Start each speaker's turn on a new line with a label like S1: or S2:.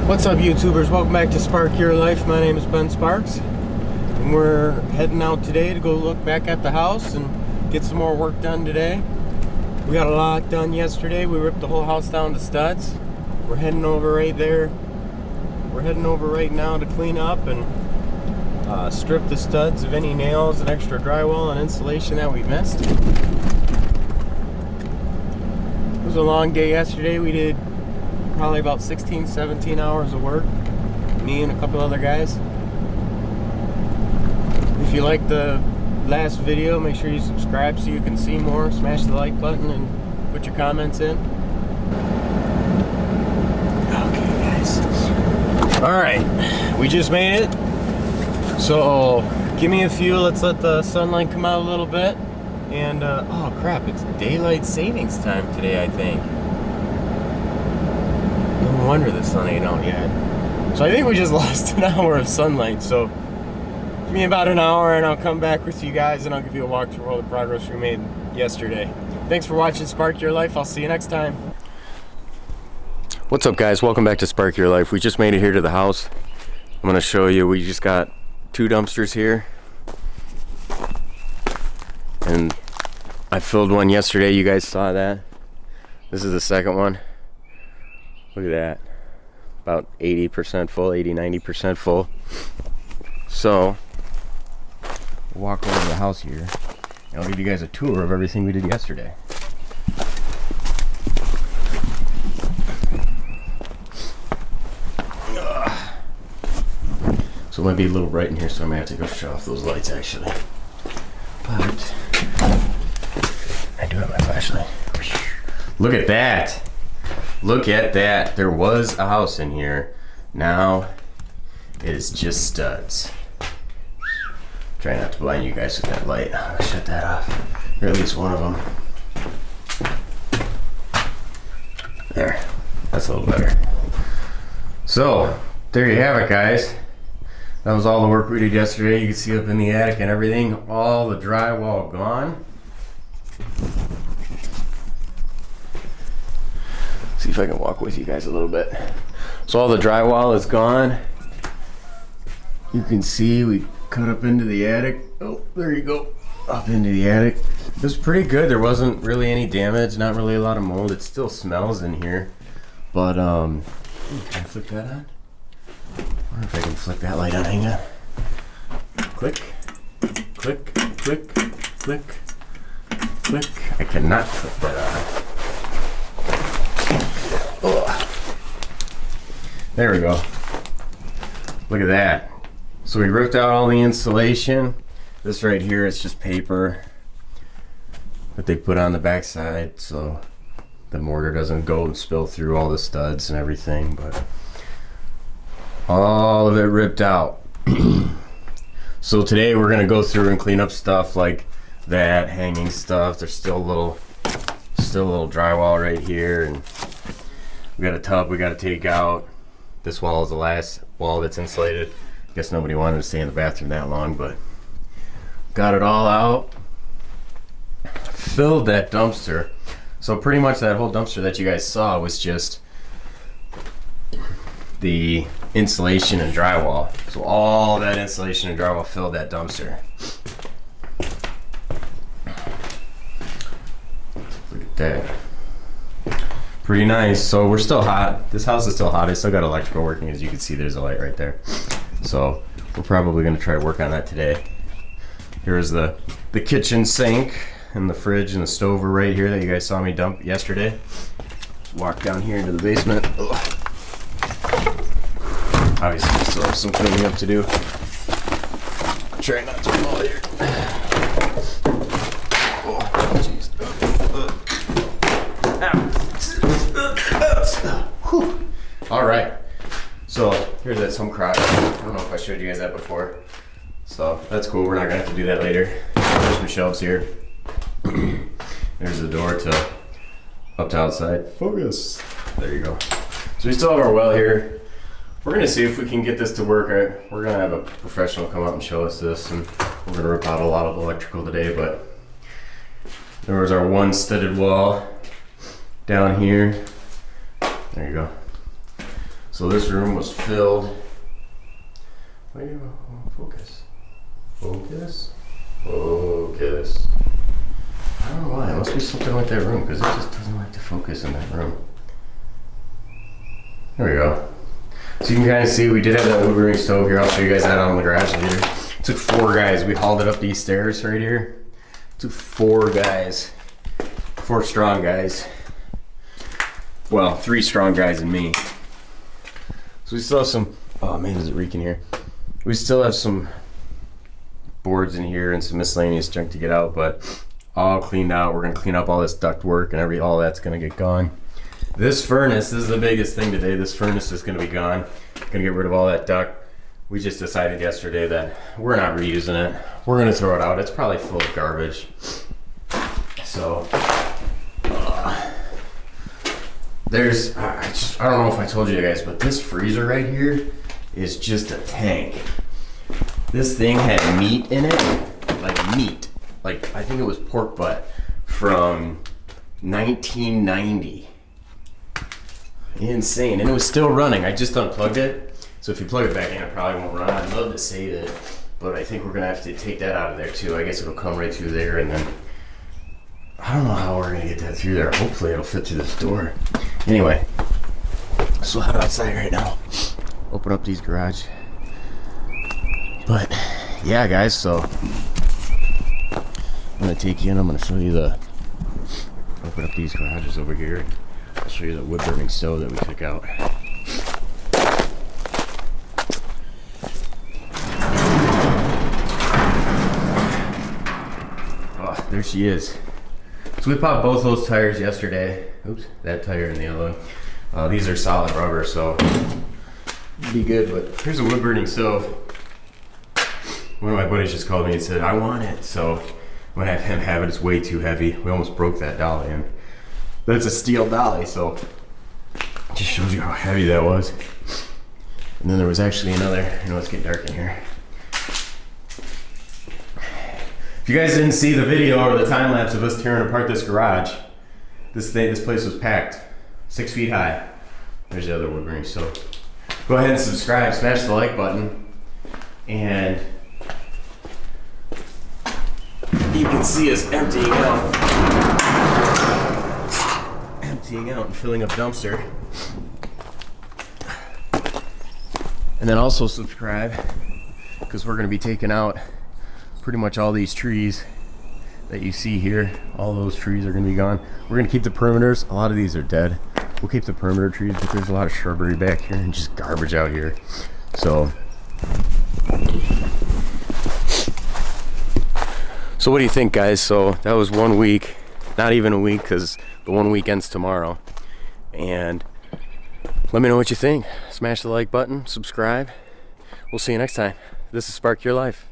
S1: What's up, YouTubers? Welcome back to Spark Your Life. My name is Ben Sparks, and we're heading out today to go look back at the house and get some more work done today. We got a lot done yesterday. We ripped the whole house down to studs. We're heading over right there. We're heading over right now to clean up and strip the studs of any nails and extra drywall and insulation that we missed. It was a long day yesterday. We did probably about 16-17 hours of work, me and a couple other guys. If you liked the last video, make sure you subscribe so you can see more. Smash the like button and put your comments in. Okay, guys, all right, we just made it, so give me a few. Let's let the sunlight come out a little bit. And oh crap, it's daylight savings time today, I think. No wonder the sun ain't out yet. So I think we just lost an hour of sunlight. So give me about an hour and I'll come back with you guys and I'll give you a walkthrough of all the progress we made yesterday. Thanks for watching Spark Your Life. I'll see you next time. What's up, guys? Welcome back to Spark Your Life. We just made it here to the house. I'm gonna show you. We just got 2 dumpsters here. And I filled one yesterday. You guys saw that. This is the second one. Look at that, about 80% full, 80-90% full. So we'll walk over to the house here and I'll give you guys a tour of everything we did yesterday. So it might be a little bright in here, so I might have to go shut off those lights actually, but I do have my flashlight. Look at that. Look at that. There was a house in here. Now it is just studs. Try not to blind you guys with that light. I'm gonna shut that off. Or at least one of them. There. That's a little better. So there you have it, guys. That was all the work we did yesterday. You can see up in the attic and everything. All the drywall gone. See if I can walk with you guys a little bit. So all the drywall is gone. You can see we cut up into the attic. Oh, there you go. Up into the attic. It was pretty good. There wasn't really any damage, not really a lot of mold. It still smells in here. But can I flick that on? I wonder if I can flick that light on. Hang on. Click, click, click, click, click. I cannot flick that on. There we go. Look at that. So we ripped out all the insulation. This right here is just paper that they put on the backside so the mortar doesn't go and spill through all the studs and everything, but all of it ripped out. So today we're gonna go through and clean up stuff like that, hanging stuff. There's still a little drywall right here, and we got a tub we got to take out. This wall is the last wall that's insulated. I guess nobody wanted to stay in the bathroom that long, but got it all out. Filled that dumpster. So pretty much that whole dumpster that you guys saw was just the insulation and drywall. So all that insulation and drywall filled that dumpster. Look at that. Pretty nice. So we're still hot. This house is still hot. I still got electrical working. As you can see, there's a light right there. So we're probably going to try to work on that today. Here's the kitchen sink and the fridge and the stove are right here that you guys saw me dump yesterday. Walk down here into the basement. Ugh. Obviously, still have some cleaning up to do. Try not to fall here. Oh, jeez. All right, so here's that some crotch. I don't know if I showed you guys that before, so that's cool. We're not gonna have to do that later. There's some shelves here. There's the door to up to outside. Focus. There you go. So we still have our well here. We're gonna see if we can get this to work. We're gonna have a professional come out and show us this, and we're gonna rip out a lot of electrical today. But there was our one studded wall down here. There you go. So this room was filled. Wait, focus. Focus. Focus. I don't know why. It must be something with that room because it just doesn't like to focus in that room. There we go. So you can kind of see we did have that wood burning stove here. I'll show you guys that on the garage later. It took 4 guys. We hauled it up these stairs right here. It took 4 guys. 4 strong guys. Well, 3 strong guys and me. So we still have some, oh man, is it reeking here? We still have some boards in here and some miscellaneous junk to get out, but all cleaned out. We're gonna clean up all this duct work and all that's gonna get gone. This furnace, this is the biggest thing today. This furnace is gonna be gone. Gonna get rid of all that duct. We just decided yesterday that we're not reusing it. We're gonna throw it out. It's probably full of garbage. So, there's, I don't know if I told you guys, but this freezer right here is just a tank. This thing had meat in it, like meat. Like, I think it was pork butt from 1990. Insane, and it was still running. I just unplugged it. So if you plug it back in, it probably won't run. I'd love to save it, but I think we're gonna have to take that out of there too. I guess it'll come right through there, and then I don't know how we're gonna get that through there. Hopefully it'll fit through this door. Anyway, so I'm outside right now. Open up these garage. But yeah, guys, so I'm gonna take you in. I'm gonna show you open up these garages over here. I'll show you the wood burning stove that we took out. Oh, there she is. So we popped both those tires yesterday. Oops, that tire and the other one. These are solid rubber, so be good. But here's a wood burning stove. One of my buddies just called me and said, I want it. So I'm gonna have him have it. It's way too heavy. We almost broke that dolly in. But it's a steel dolly, so it just shows you how heavy that was. And then there was actually another, you know, it's getting dark in here. If you guys didn't see the video or the time lapse of us tearing apart this garage, this place was packed, 6 feet high. There's the other wood burning stove. Go ahead and subscribe, smash the like button, and you can see us emptying out and filling up dumpster. And then also subscribe, because we're going to be taking out pretty much all these trees that you see here. All those trees are going to be gone. We're going to keep the perimeters. A lot of these are dead. We'll keep the perimeter trees, but there's a lot of shrubbery back here and just garbage out here. So what do you think, guys? So that was 1 week, not even a week, because the 1 week ends tomorrow. And let me know what you think. Smash the like button, subscribe. We'll see you next time. This is Spark Your Life.